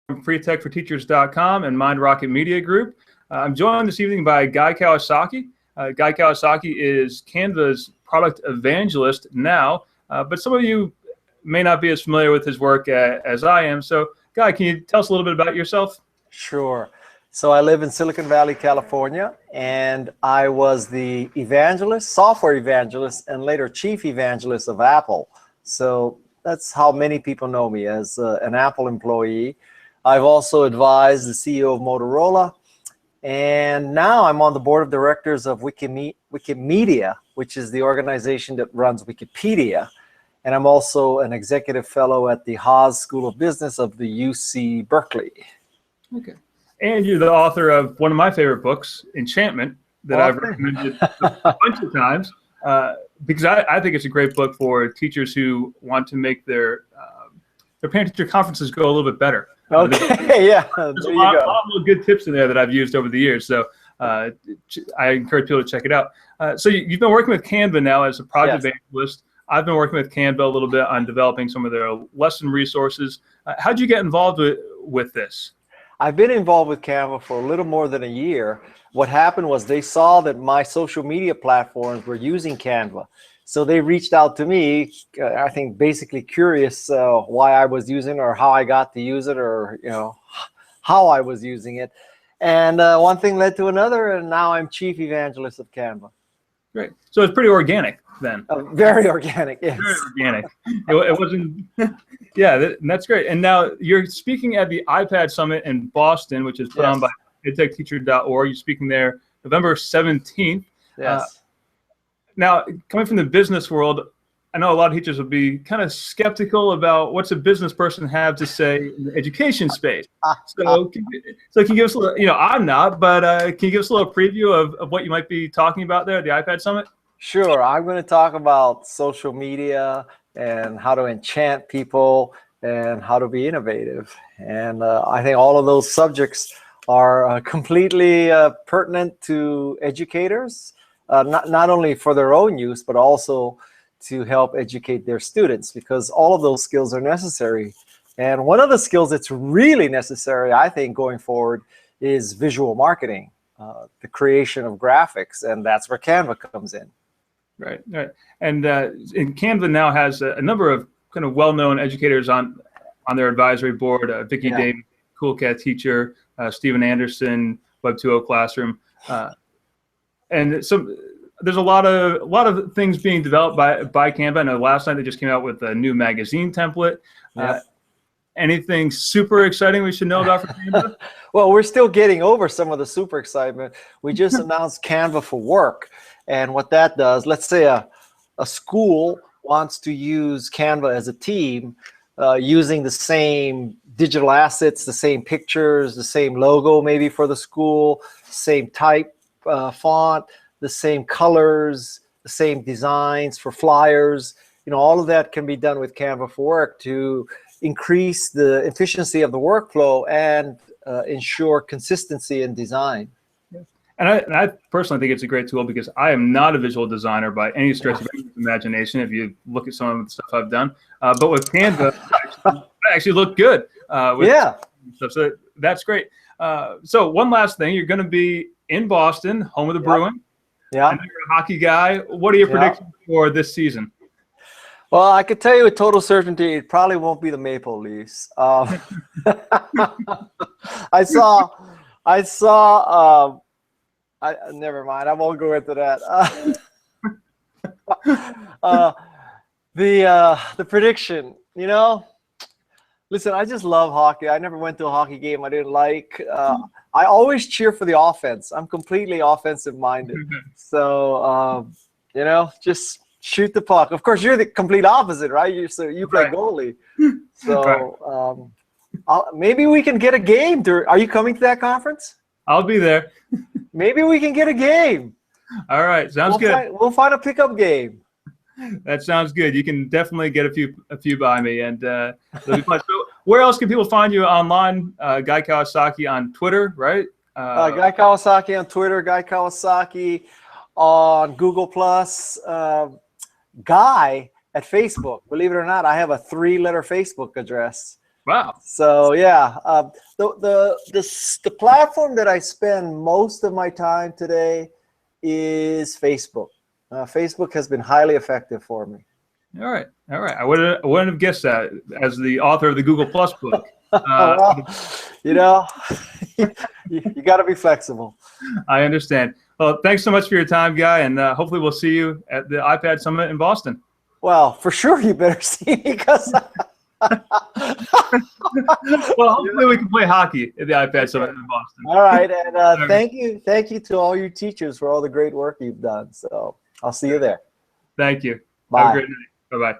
freetechforteachers.com and Mind Rocket Media Group. I'm joined this evening by Guy Kawasaki. Guy Kawasaki is Canva's product evangelist now, but some of you may not be as familiar with his work as I am. So, Guy, can you tell us a little bit about yourself? Sure. So I live in Silicon Valley, California, and I was the evangelist, software evangelist, and later chief evangelist of Apple. So that's how many people know me, as an Apple employee. I've also advised the CEO of Motorola, and now I'm on the board of directors of Wikimedia, which is the organization that runs Wikipedia. And I'm also an executive fellow at the Haas School of Business of the UC Berkeley. Okay. And you're the author of one of my favorite books, Enchantment, that I've recommended a bunch of times, because I think it's a great book for teachers who want to make their parent-teacher conferences go a little bit better. Okay, yeah. There's a lot of good tips in there that I've used over the years, so I encourage people to check it out. So you've been working with Canva now as a project evangelist. I've been working with Canva a little bit on developing some of their lesson resources. How'd you get involved with this? I've been involved with Canva for a little more than a year. What happened was they saw that my social media platforms were using Canva. So they reached out to me, I think basically curious why I was using it or how I got to use it, or how I was using it. And one thing led to another, and now I'm chief evangelist of Canva. Great. So it's pretty organic then. Very organic, yes. Very organic. It wasn't, yeah, that's great. And now you're speaking at the iPad Summit in Boston, which is put on by edtechteacher.org. You're speaking there November 17th. Yes. Now, coming from the business world, I know a lot of teachers will be kind of skeptical about what's a business person have to say in the education space. So can you give us a little, I'm not, but can you give us a little preview of what you might be talking about there at the iPad Summit? Sure. I'm going to talk about social media and how to enchant people and how to be innovative. And I think all of those subjects are completely pertinent to educators, not only for their own use, but also to help educate their students, because all of those skills are necessary. And one of the skills that's really necessary, I think, going forward is visual marketing, the creation of graphics, and that's where Canva comes in. Right. And Canva now has a number of kind of well-known educators on their advisory board. Vicki Davis, Cool Cat Teacher, Stephen Anderson, Web 2.0 Classroom, and so there's a lot of things being developed by Canva. I know last night they just came out with a new magazine template. Anything super exciting we should know about for Canva? Well, we're still getting over some of the super excitement. We just announced Canva for Work. And what that does, let's say a school wants to use Canva as a team, using the same digital assets, the same pictures, the same logo maybe for the school, same type font, the same colors, the same designs for flyers. All of that can be done with Canva for Work to increase the efficiency of the workflow and ensure consistency in design. And I personally think it's a great tool because I am not a visual designer by any stretch of imagination. If you look at some of the stuff I've done, but with Canva, I actually look good. Stuff. So that's great. So one last thing, you're going to be in Boston, home of the Bruins. Yeah. And you're a hockey guy. What are your predictions for this season? Well, I could tell you with total certainty, it probably won't be the Maple Leafs. Never mind. I won't go into that. The prediction, listen, I just love hockey. I never went to a hockey game I didn't like. I always cheer for the offense. I'm completely offensive minded. So, just shoot the puck. Of course, you're the complete opposite, right? You play goalie. So maybe we can get a game. Are you coming to that conference? I'll be there. Maybe we can get a game. All right, sounds good. We'll find a pickup game. That sounds good. You can definitely get a few by me, and it'll be fun. So, where else can people find you online? Guy Kawasaki on Twitter, right? Guy Kawasaki on Twitter. Guy Kawasaki on Google Plus. Guy at Facebook. Believe it or not, I have a 3-letter Facebook address. Wow. So yeah, the platform that I spend most of my time today is Facebook. Facebook has been highly effective for me. All right. All right. I wouldn't have guessed that as the author of the Google Plus book. Well, you know, you got to be flexible. I understand. Well, thanks so much for your time, Guy, and hopefully we'll see you at the iPad Summit in Boston. Well, for sure, you better see me because. Well, hopefully we can play hockey at the iPad Summit in Boston. All right, and thank you to all you teachers for all the great work you've done. So I'll see you there. Thank you. Bye. Have a great night. Bye-bye.